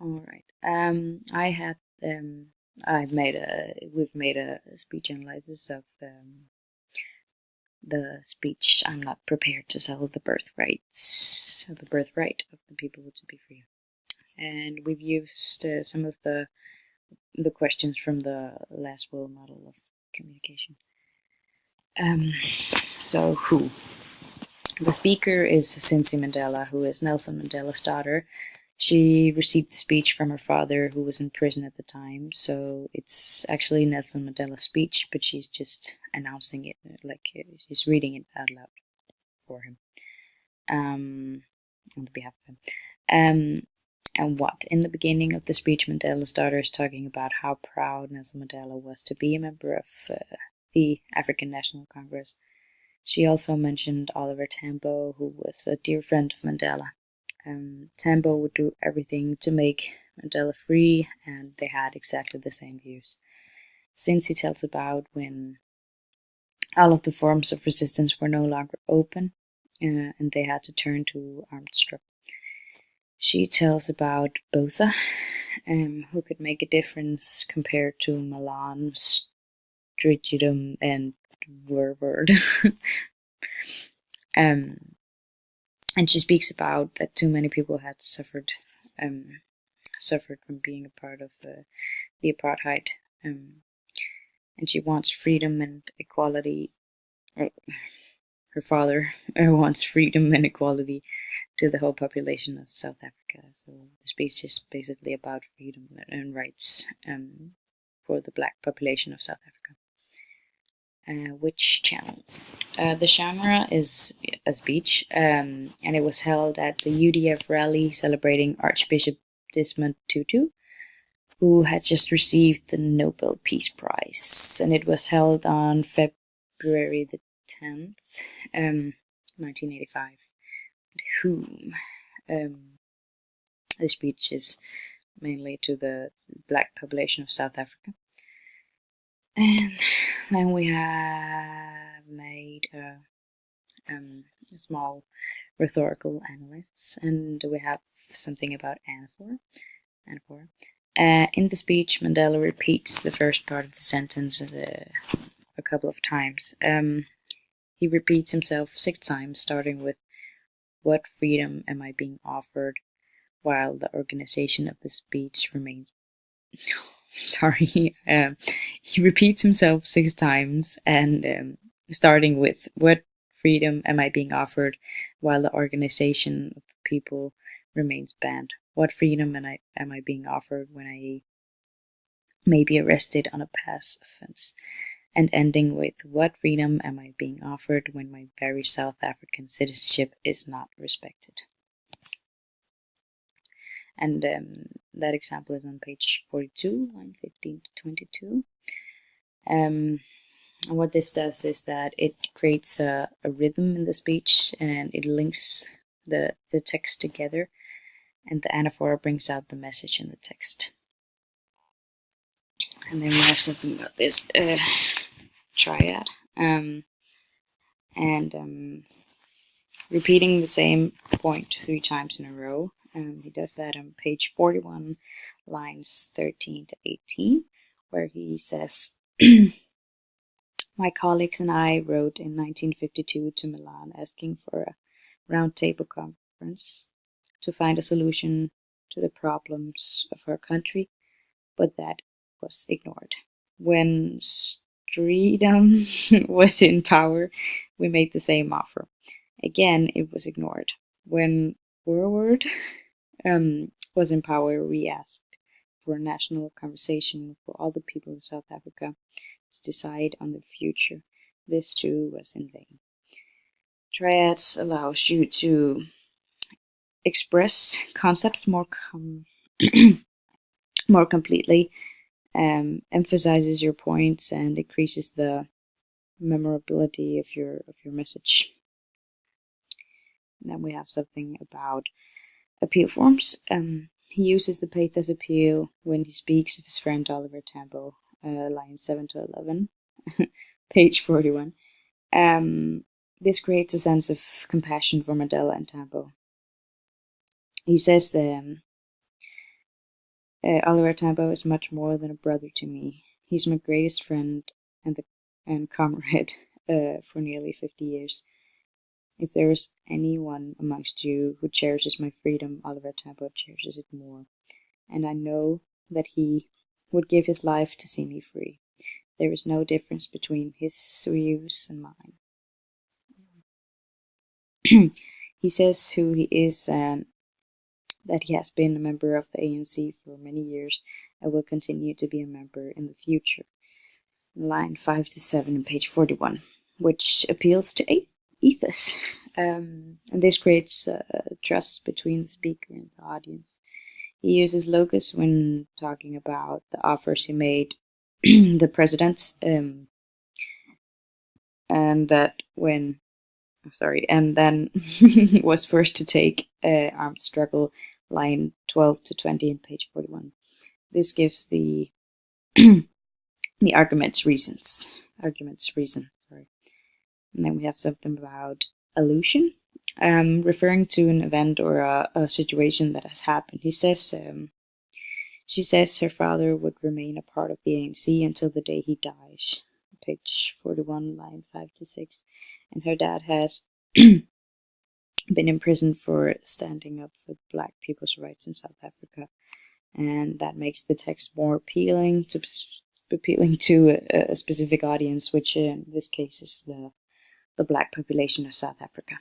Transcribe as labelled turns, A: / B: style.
A: All right. I had we've made a speech analysis of the speech. I'm not prepared to sell the birthright of the people to be free. And we've used some of the questions from the last will model of communication. Um, so who? The speaker is Cincy Mandela, who is Nelson Mandela's daughter. She received the speech from her father, who was in prison at the time. So it's actually Nelson Mandela's speech, but she's just announcing it, like she's reading it out loud for him, on behalf of him. And what? In the beginning of the speech, Mandela's daughter is talking about how proud Nelson Mandela was to be a member of the African National Congress. She also mentioned Oliver Tambo, who was a dear friend of Mandela. Tambo would do everything to make Mandela free, and they had exactly the same views. Since he tells about when all of the forms of resistance were no longer open, and they had to turn to armed struggle. She tells about Botha, who could make a difference compared to Milan, Stratagem, and Werward. And she speaks about that too many people had suffered from being a part of the apartheid, and she wants freedom and equality. Her father wants freedom and equality to the whole population of South Africa. So the speech is basically about freedom and rights for the black population of South Africa. Which channel? The genre is a speech, and it was held at the UDF rally celebrating Archbishop Desmond Tutu, who had just received the Nobel Peace Prize, and it was held on February the 10th, 1985. And whom? The speech is mainly to the black population of South Africa. And then we have made a small rhetorical analysis, and we have something about anaphora. In the speech, Mandela repeats the first part of the sentence a couple of times. He repeats himself 6 times, starting with, "What freedom am I being offered?" while the organization of the speech remains. Sorry. He repeats himself 6 times, and starting with, "What freedom am I being offered?" while the organization of the people remains banned. What freedom am I being offered when I may be arrested on a past offense? And ending with, "What freedom am I being offered when my very South African citizenship is not respected?" And that example is on page 42, line 15 to 22. What this does is that it creates a rhythm in the speech, and it links the text together, and the anaphora brings out the message in the text. And then we have something about this triad, and repeating the same point 3 times in a row. He does that on page 41, lines 13 to 18, where he says, "My colleagues and I wrote in 1952 to Milan asking for a roundtable conference to find a solution to the problems of our country, but that was ignored. When Streetum was in power, we made the same offer. Again, it was ignored. When Forward was in power, we asked for a national conversation for all the people of South Africa to decide on the future. This too was in vain." Triads allows you to express concepts more completely, emphasizes your points, and increases the memorability of your message. And then we have something about appeal forms. He uses the pathos appeal when he speaks of his friend Oliver Tambo, lines 7 to 11, page 41. This creates a sense of compassion for Mandela and Tambo. He says, Oliver Tambo is much more than a brother to me. He's my greatest friend and comrade for nearly 50 years. If there is anyone amongst you who cherishes my freedom, Oliver Tambo cherishes it more. And I know that he would give his life to see me free. There is no difference between his views and mine. He says who he is and that he has been a member of the ANC for many years and will continue to be a member in the future. Line 5 to 7 on page 41, which appeals to ethos. And this creates trust between the speaker and the audience. He uses logos when talking about the offers he made the president, and that when and then was first to take armed struggle, line 12 to 20 in page 41. This gives the the argument's reason. Sorry. And then we have something about allusion, referring to an event or a situation that has happened. He says, she says her father would remain a part of the ANC until the day he dies. Page 41, line 5 to 6. And her dad has been imprisoned for standing up for Black people's rights in South Africa. And that makes the text more appealing to a specific audience, which in this case is the Black population of South Africa.